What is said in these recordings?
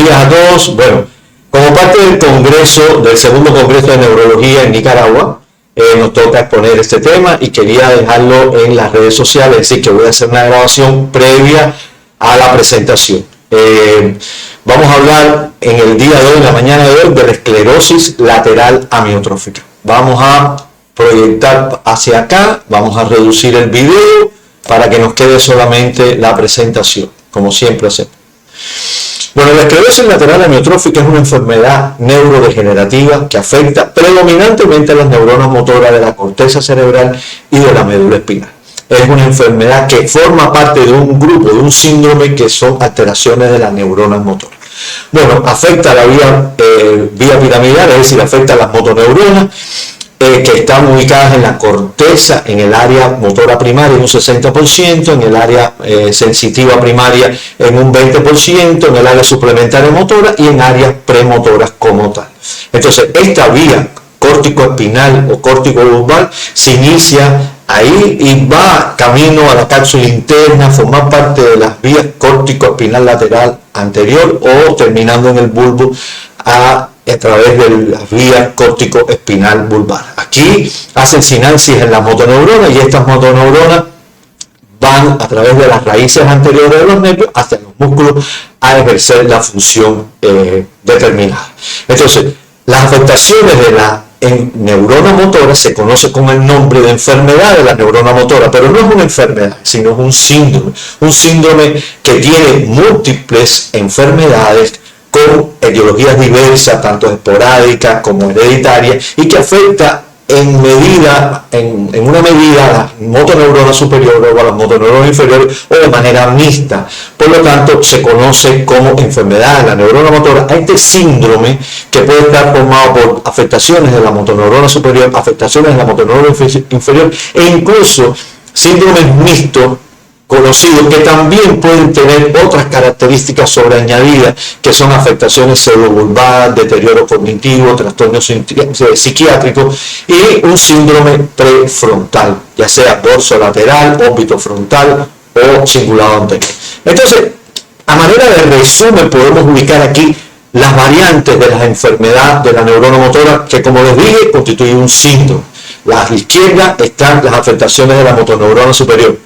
días a todos. Bueno, como parte del Congreso, del segundo Congreso de Neurología en Nicaragua, nos toca exponer este tema y quería dejarlo en las redes sociales, es decir, que voy a hacer una grabación previa a la presentación. Vamos a hablar en el día de hoy, en la mañana de hoy, de la esclerosis lateral amiotrófica. Vamos a proyectar hacia acá, vamos a reducir el video para que nos quede solamente la presentación, como siempre hacemos. Bueno, la esclerosis lateral amiotrófica es una enfermedad neurodegenerativa que afecta predominantemente a las neuronas motoras de la corteza cerebral y de la médula espinal. Es una enfermedad que forma parte de un grupo, de un síndrome que son alteraciones de las neuronas motoras. Bueno, afecta a la vía piramidal, es decir, afecta a las motoneuronas, que están ubicadas en la corteza, en el área motora primaria en un 60%, en el área sensitiva primaria en un 20%, en el área suplementaria motora y en áreas premotoras como tal. Entonces, esta vía córtico-espinal o córtico-lumbar se inicia ahí y va camino a la cápsula interna, formar parte de las vías córtico-espinal lateral anterior o terminando en el bulbo a través de las vías córtico-espinal vulvar. Aquí hacen sinapsis en las motoneuronas y estas motoneuronas van a través de las raíces anteriores de los nervios hacia los músculos a ejercer la función determinada. Entonces, las afectaciones de la neurona motora se conoce con el nombre de enfermedad de la neurona motora, pero no es una enfermedad, sino es un síndrome que tiene múltiples enfermedades con etiologías diversas, tanto esporádicas como hereditarias, y que afecta en una medida a las motoneuronas superiores o a las motoneuronas inferiores o de manera mixta. Por lo tanto, se conoce como enfermedad de la neurona motora a este síndrome que puede estar formado por afectaciones de la motoneurona superior, afectaciones de la motoneurona inferior e incluso síndromes mixtos conocidos que también pueden tener otras características sobreañadidas, que son afectaciones cerebrovulvares, deterioro cognitivo, trastornos psiquiátricos y un síndrome prefrontal, ya sea dorso lateral, óbito frontal o cingulado anterior. Entonces, a manera de resumen, podemos ubicar aquí las variantes de las enfermedades de la neurona motora, que como les dije, constituyen un síndrome. A la izquierda están las afectaciones de la motoneurona superior,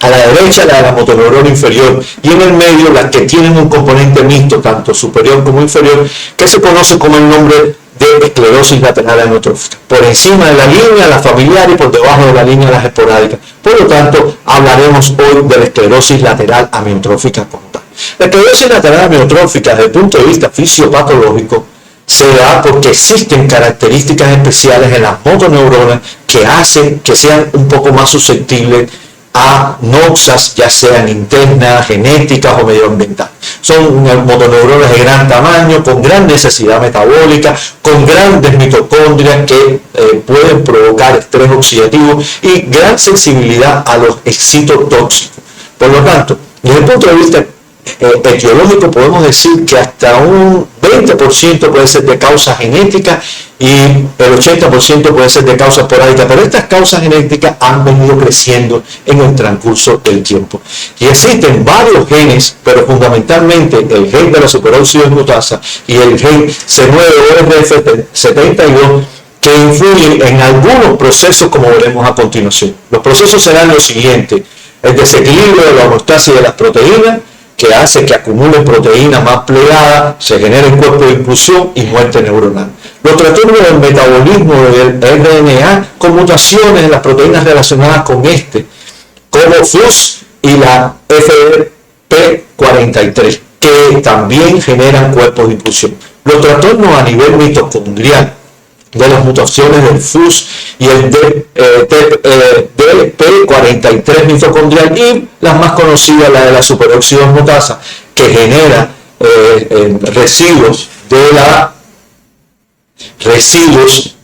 a la derecha la de la motoneurona inferior y en el medio las que tienen un componente mixto, tanto superior como inferior, que se conoce como el nombre de esclerosis lateral amiotrófica. Por encima de la línea, la familiar, y por debajo de la línea, las esporádicas. Por lo tanto, hablaremos hoy de la esclerosis lateral amiotrófica como tal. La esclerosis lateral amiotrófica, desde el punto de vista fisiopatológico, se da porque existen características especiales en las motoneuronas que hacen que sean un poco más susceptibles a noxas, ya sean internas, genéticas o medioambientales. Son motoneuronas de gran tamaño, con gran necesidad metabólica, con grandes mitocondrias que pueden provocar estrés oxidativo y gran sensibilidad a los excitotóxicos. Por lo tanto, desde el punto de vista etiológico, podemos decir que hasta un 20% puede ser de causa genética y el 80% puede ser de causa esporádica, pero estas causas genéticas han venido creciendo en el transcurso del tiempo. Y existen varios genes, pero fundamentalmente el gen de la superóxido dismutasa y el gen C9orf72, que influyen en algunos procesos, como veremos a continuación. Los procesos serán los siguientes: el desequilibrio de la homeostasis de las proteínas, que hace que acumulen proteínas más plegadas, se genere un cuerpo de inclusión y muerte neuronal. Los trastornos del metabolismo del RNA con mutaciones en las proteínas relacionadas con este, como FUS y la FP43, que también generan cuerpos de inclusión. Los trastornos a nivel mitocondrial, de las mutaciones del FUS y el DP43 mitocondrial, y las más conocidas, la de la superóxido dismutasa, que genera residuos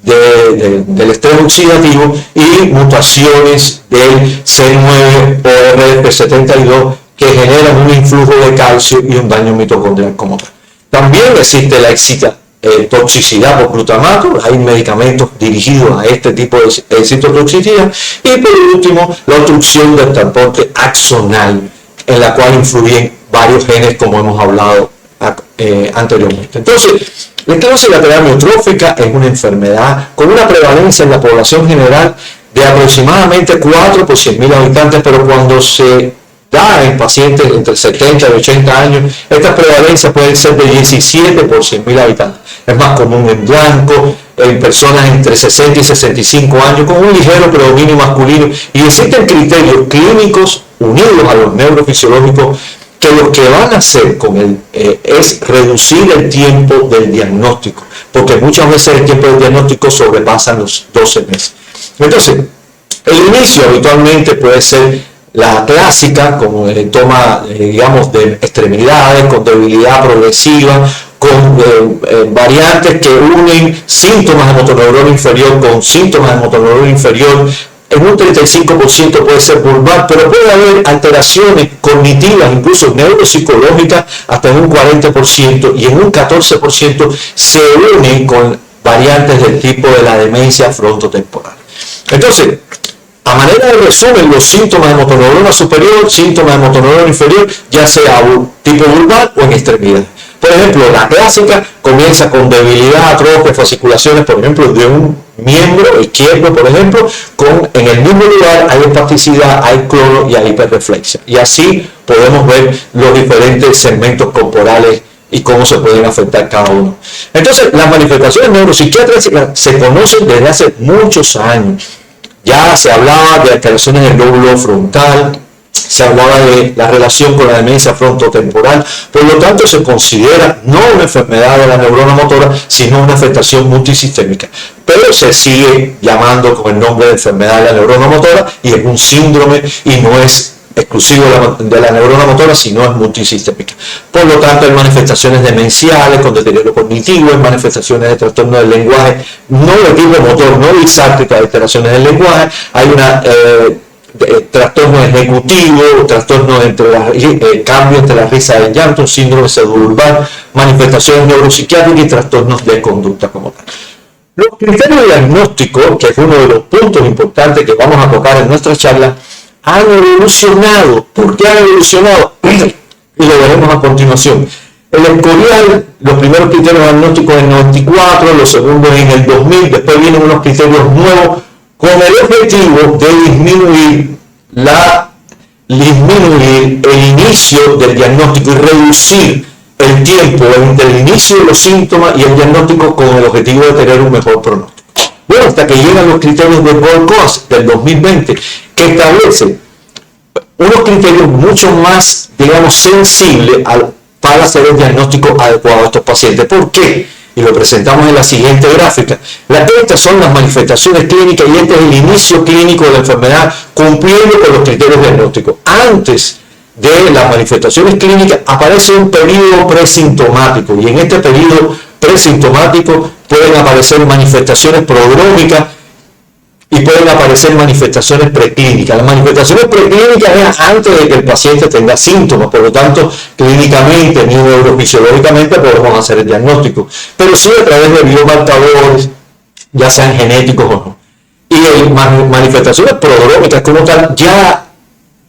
del estrés oxidativo y mutaciones del C9orf72, que generan un influjo de calcio y un daño mitocondrial como tal. También existe la toxicidad por glutamato, hay medicamentos dirigidos a este tipo de citotoxicidad, y por último la obstrucción del transporte axonal, en la cual influyen varios genes, como hemos hablado anteriormente. Entonces, la esclerosis lateral amiotrófica es una enfermedad con una prevalencia en la población general de aproximadamente 4 por 100.000 habitantes, pero cuando se da en pacientes entre 70 y 80 años, estas prevalencias pueden ser de 17 por 100.000 habitantes. Es más común en blanco, en personas entre 60 y 65 años, con un ligero predominio masculino, y existen criterios clínicos unidos a los neurofisiológicos que lo que van a hacer es reducir el tiempo del diagnóstico, porque muchas veces el tiempo del diagnóstico sobrepasa los 12 meses. Entonces, el inicio habitualmente puede ser la clásica, como toma, digamos, de extremidades, con debilidad progresiva, con variantes que unen síntomas de motoneurona inferior con síntomas de motoneurona inferior. En un 35% puede ser vulvar, pero puede haber alteraciones cognitivas, incluso neuropsicológicas, hasta en un 40%, y en un 14% se unen con variantes del tipo de la demencia frontotemporal. Entonces, a manera de resumen, los síntomas de motoneurona superior, síntomas de motoneurona inferior, ya sea tipo vulvar o en extremidad. Por ejemplo, la clásica comienza con debilidad, atrofia, fasciculaciones, por ejemplo, de un miembro izquierdo, por ejemplo, en el mismo lugar hay espasticidad, hay cloro y hay hiperreflexia. Y así podemos ver los diferentes segmentos corporales y cómo se pueden afectar cada uno. Entonces, las manifestaciones neuropsiquiátricas se conocen desde hace muchos años. Ya se hablaba de alteraciones del lóbulo frontal, se hablaba de la relación con la demencia frontotemporal, por lo tanto se considera no una enfermedad de la neurona motora, sino una afectación multisistémica, pero se sigue llamando con el nombre de enfermedad de la neurona motora y es un síndrome y no es exclusivo de la neurona motora, sino es multisistémica. Por lo tanto, hay manifestaciones demenciales con deterioro cognitivo, hay manifestaciones de trastorno del lenguaje, no de tipo motor, no disáctica, de alteraciones del lenguaje, hay una trastorno ejecutivo, trastorno entre cambio entre la risa y el llanto, síndrome pseudobulbar, manifestaciones neuropsiquiátricas y trastornos de conducta como tal. Los criterios diagnósticos, que es uno de los puntos importantes que vamos a tocar en nuestra charla, han evolucionado. ¿Por qué han evolucionado? Y lo veremos a continuación. El Escorial, los primeros criterios diagnósticos en el 94, los segundos en el 2000, después vienen unos criterios nuevos con el objetivo de disminuir el inicio del diagnóstico y reducir el tiempo entre el inicio de los síntomas y el diagnóstico con el objetivo de tener un mejor pronóstico. Bueno, hasta que llegan los criterios de Gold del 2020, que establece unos criterios mucho más, digamos, sensibles para hacer el diagnóstico adecuado a estos pacientes. ¿Por qué? Y lo presentamos en la siguiente gráfica. Estas son las manifestaciones clínicas y este es el inicio clínico de la enfermedad cumpliendo con los criterios diagnósticos. Antes de las manifestaciones clínicas aparece un periodo presintomático y en este periodo presintomático pueden aparecer manifestaciones prodrómicas y pueden aparecer manifestaciones preclínicas. Las manifestaciones preclínicas es antes de que el paciente tenga síntomas, por lo tanto, clínicamente ni neurofisiológicamente podemos hacer el diagnóstico, pero sí a través de biomarcadores, ya sean genéticos o no. Y en manifestaciones prodrómicas como tal, ya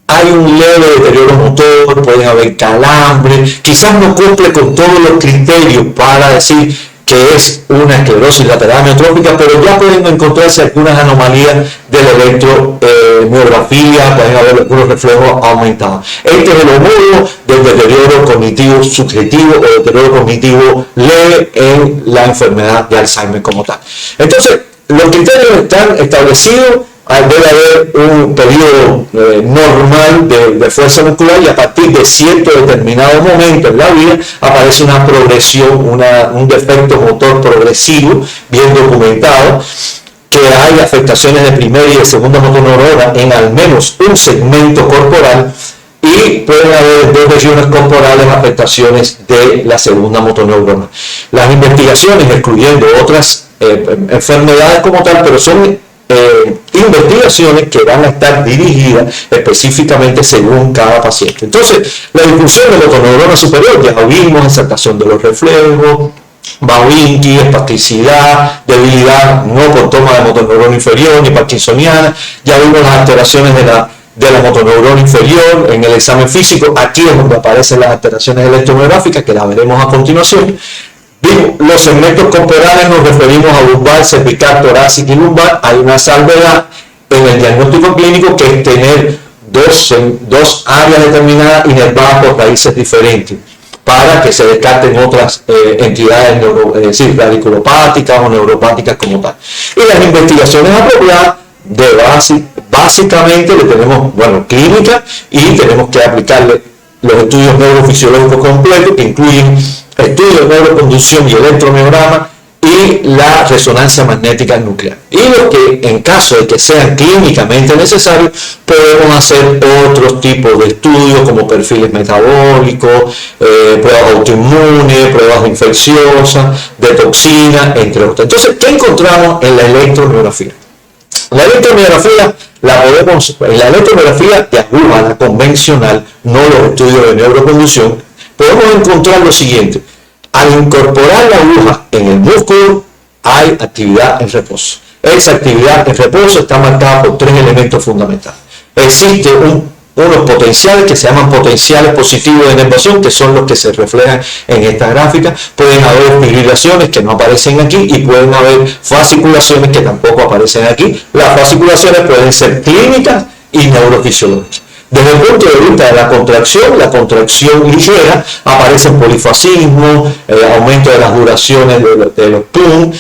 hay un leve deterioro motor, pueden haber calambre, quizás no cumple con todos los criterios para decir que es una esclerosis lateral amiotrófica, pero ya pueden encontrarse algunas anomalías de la electromiografía, pueden haber algunos reflejos aumentados. Este es el homólogo del deterioro cognitivo subjetivo o deterioro cognitivo leve en la enfermedad de Alzheimer como tal. Entonces, los criterios están establecidos. Debe haber un periodo normal de fuerza muscular y a partir de cierto determinado momento en la vida aparece una progresión, un defecto motor progresivo bien documentado, que hay afectaciones de primera y de segunda motoneurona en al menos un segmento corporal y pueden haber en 2 regiones corporales afectaciones de la segunda motoneurona. Las investigaciones, excluyendo otras enfermedades como tal, pero son investigaciones que van a estar dirigidas específicamente según cada paciente. Entonces, la disfunción de la motoneurona superior, ya vimos exaltación de los reflejos, Babinski, espasticidad, debilidad no por toma de motoneurona inferior ni parkinsoniana, ya vimos las alteraciones de la de la motoneurona inferior en el examen físico. Aquí es donde aparecen las alteraciones electromiográficas, que las veremos a continuación. Los segmentos corporales nos referimos a lumbar, cervical, torácica y lumbar. Hay una salvedad en el diagnóstico clínico, que es tener dos áreas determinadas inervadas por raíces diferentes, para que se descarten otras entidades radiculopáticas o neuropáticas como tal. Y las investigaciones apropiadas básicamente le tenemos, clínica, y tenemos que aplicarle los estudios neurofisiológicos completos, que incluyen estudios de neuroconducción y electromiograma y la resonancia magnética nuclear. Y lo que, en caso de que sean clínicamente necesarios, podemos hacer otros tipos de estudios como perfiles metabólicos, pruebas autoinmunes, pruebas infecciosas, de toxinas, entre otros. Entonces, ¿qué encontramos en la electromiografía? La electromiografía en la electromiografía de aguja, la convencional, no los estudios de neuroconducción, podemos encontrar lo siguiente. Al incorporar la aguja en el músculo, hay actividad en reposo. Esa actividad en reposo está marcada por tres elementos fundamentales. Existen unos potenciales que se llaman potenciales positivos de inervación, que son los que se reflejan en esta gráfica. Pueden haber fibrilaciones que no aparecen aquí, y pueden haber fasciculaciones que tampoco aparecen aquí. Las fasciculaciones pueden ser clínicas y neurofisiológicas. Desde el punto de vista de la contracción ligera, aparecen polifascismo, aumento de las duraciones de los PUM,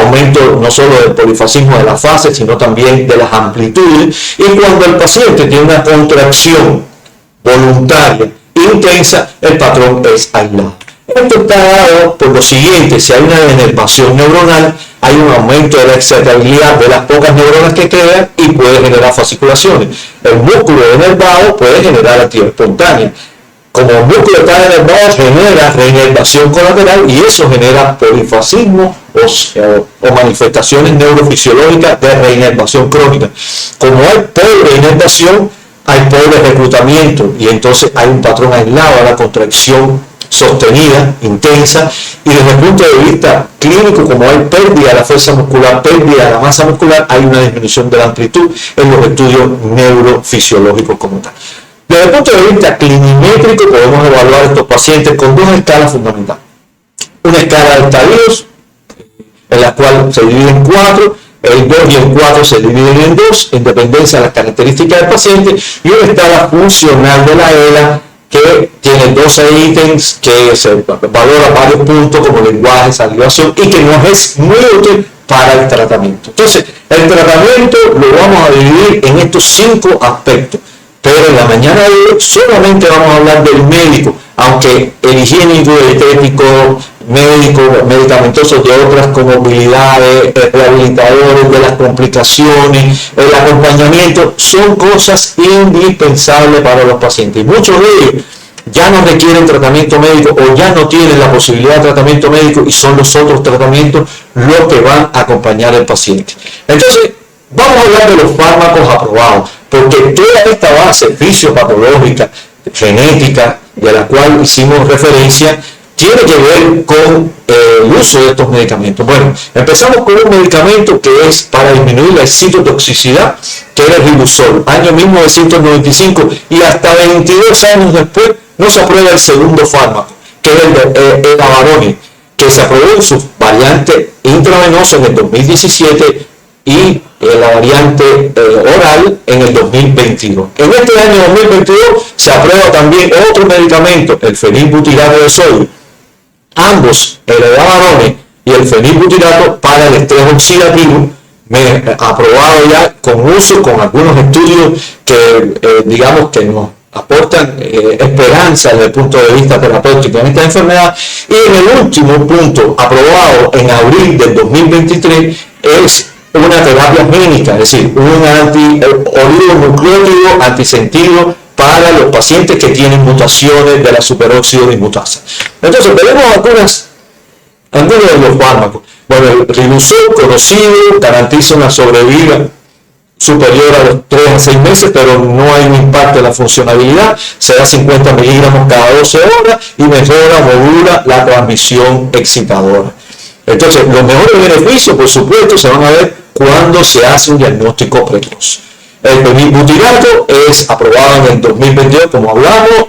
aumento no solo del polifascismo de las fases, sino también de las amplitudes. Y cuando el paciente tiene una contracción voluntaria intensa, el patrón es aislado. Esto está dado por lo siguiente: si hay una denervación neuronal, hay un aumento de la excitabilidad de las pocas neuronas que quedan y puede generar fasciculaciones. El músculo denervado puede generar actividad espontánea. Como el músculo está denervado, genera reinervación colateral, y eso genera polifascismo o manifestaciones neurofisiológicas de reinervación crónica. Como hay pobre inervación, hay pobre reclutamiento, y entonces hay un patrón aislado a la contracción sostenida, intensa. Y desde el punto de vista clínico, como hay pérdida de la fuerza muscular, pérdida de la masa muscular, hay una disminución de la amplitud en los estudios neurofisiológicos como tal. Desde el punto de vista clinimétrico, podemos evaluar a estos pacientes con dos escalas fundamentales. Una escala de estadios, en la cual se divide en 4, el 2 y el 4 se dividen en 2, en dependencia de las características del paciente, y una escala funcional de la ELA, que tiene 12 ítems, que se valora varios puntos como lenguaje, salivación, y que nos es muy útil para el tratamiento. Entonces, el tratamiento lo vamos a dividir en estos 5 aspectos, pero en la mañana de hoy solamente vamos a hablar del médico, aunque el higiénico, el estético, médico, medicamentosos de otras comorbilidades, rehabilitadores de las complicaciones, el acompañamiento, son cosas indispensables para los pacientes. Y muchos de ellos ya no requieren tratamiento médico, o ya no tienen la posibilidad de tratamiento médico, y son los otros tratamientos los que van a acompañar al paciente. Entonces, vamos a hablar de los fármacos aprobados, porque toda esta base fisiopatológica, genética, de la cual hicimos referencia, tiene que ver con el uso de estos medicamentos. Bueno, empezamos con un medicamento que es para disminuir la excitotoxicidad, que era el Riluzol, año 1995, y hasta 22 años después no se aprueba el segundo fármaco, que es el Avarone, que se aprobó en su variante intravenosa en el 2017 y la variante oral en el 2022. En este año 2022 se aprueba también otro medicamento, el fenilbutirato de sodio. Ambos, el Avarone y el fenilbutirato, para el estrés oxidativo, aprobado ya con uso, con algunos estudios que digamos que nos aportan esperanza desde el punto de vista terapéutico en esta enfermedad. Y en el último punto, aprobado en abril del 2023, es una terapia génica, es decir, un oligonucleótido antisentido para los pacientes que tienen mutaciones de la superóxido dismutasa. Entonces, veremos algunos de los fármacos. Bueno, el Riluzol, conocido, garantiza una sobrevida superior a los 3 a 6 meses, pero no hay un impacto en la funcionalidad. Se da 50 miligramos cada 12 horas y modula la transmisión excitadora. Entonces, los mejores beneficios, por supuesto, se van a ver cuando se hace un diagnóstico precoz. El butirato es aprobado en el 2022, como hablamos,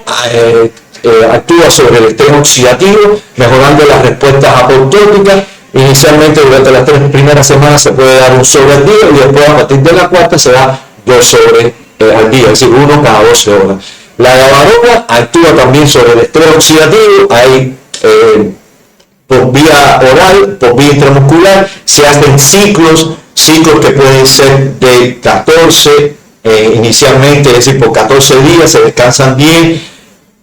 actúa sobre el estrés oxidativo, mejorando las respuestas apoptóticas. Inicialmente durante las 3 primeras semanas se puede dar un sobre al día y después a partir de la 4ª se da 2 sobres al día, es decir, 1 cada 12 horas. La gabarona actúa también sobre el estrés oxidativo, hay por vía oral, por vía intramuscular, se hacen ciclos que pueden ser de 14 inicialmente, es decir, por 14 días se descansan bien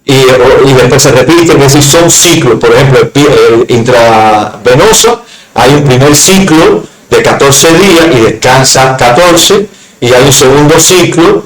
y después se repiten, es decir, son ciclos. Por ejemplo, el intravenoso, hay un primer ciclo de 14 días y descansa 14, y hay un segundo ciclo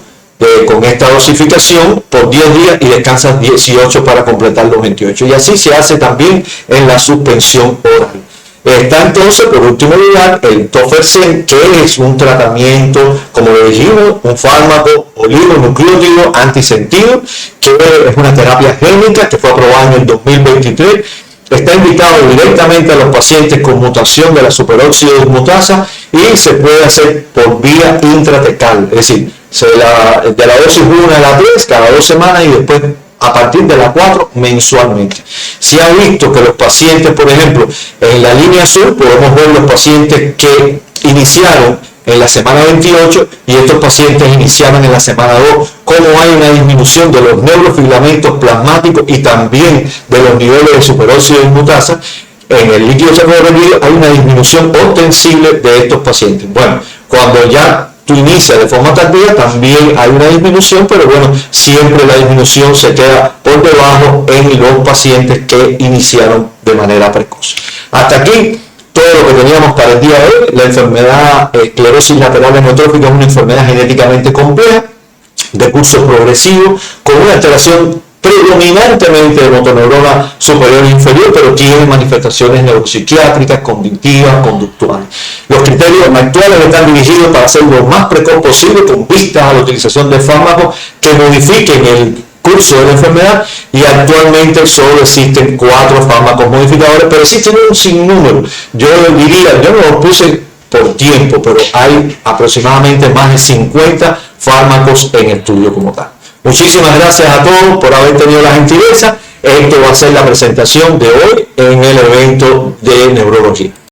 con esta dosificación por 10 días y descansa 18 para completar los 28. Y así se hace también en la suspensión oral. Está entonces, por último lugar, el Tofersen, que es un tratamiento, como le dijimos, un fármaco oligonucleótido antisentido, que es una terapia génica que fue aprobada en el 2023. Está indicado directamente a los pacientes con mutación de la superóxido dismutasa y se puede hacer por vía intratecal, es decir, de la dosis 1 a la 3 cada 2 semanas y después a partir de la 4 mensualmente. Se ha visto que los pacientes, por ejemplo, en la línea azul podemos ver los pacientes que iniciaron en la semana 28 y estos pacientes iniciaron en la semana 2, como hay una disminución de los neurofilamentos plasmáticos y también de los niveles de superóxido dismutasa. En el líquido cerebrovascular hay una disminución ostensible de estos pacientes. Bueno, cuando ya tú inicias de forma tardía también hay una disminución, pero bueno, siempre la disminución se queda por debajo en los pacientes que iniciaron de manera precoz. Hasta aquí todo lo que teníamos para el día de hoy. La enfermedad esclerosis lateral amiotrófica es una enfermedad genéticamente compleja, de curso progresivo, con una alteración predominantemente de motoneurona superior e inferior, pero tiene manifestaciones neuropsiquiátricas, cognitivas, conductuales. Los criterios actuales están dirigidos para hacer lo más precoz posible con vistas a la utilización de fármacos que modifiquen el curso de la enfermedad, y actualmente solo existen 4 fármacos modificadores, pero existen un sinnúmero. Yo diría, yo no los puse por tiempo, pero hay aproximadamente más de 50 fármacos en estudio como tal. Muchísimas gracias a todos por haber tenido la gentileza. Esto va a ser la presentación de hoy en el evento de neurología.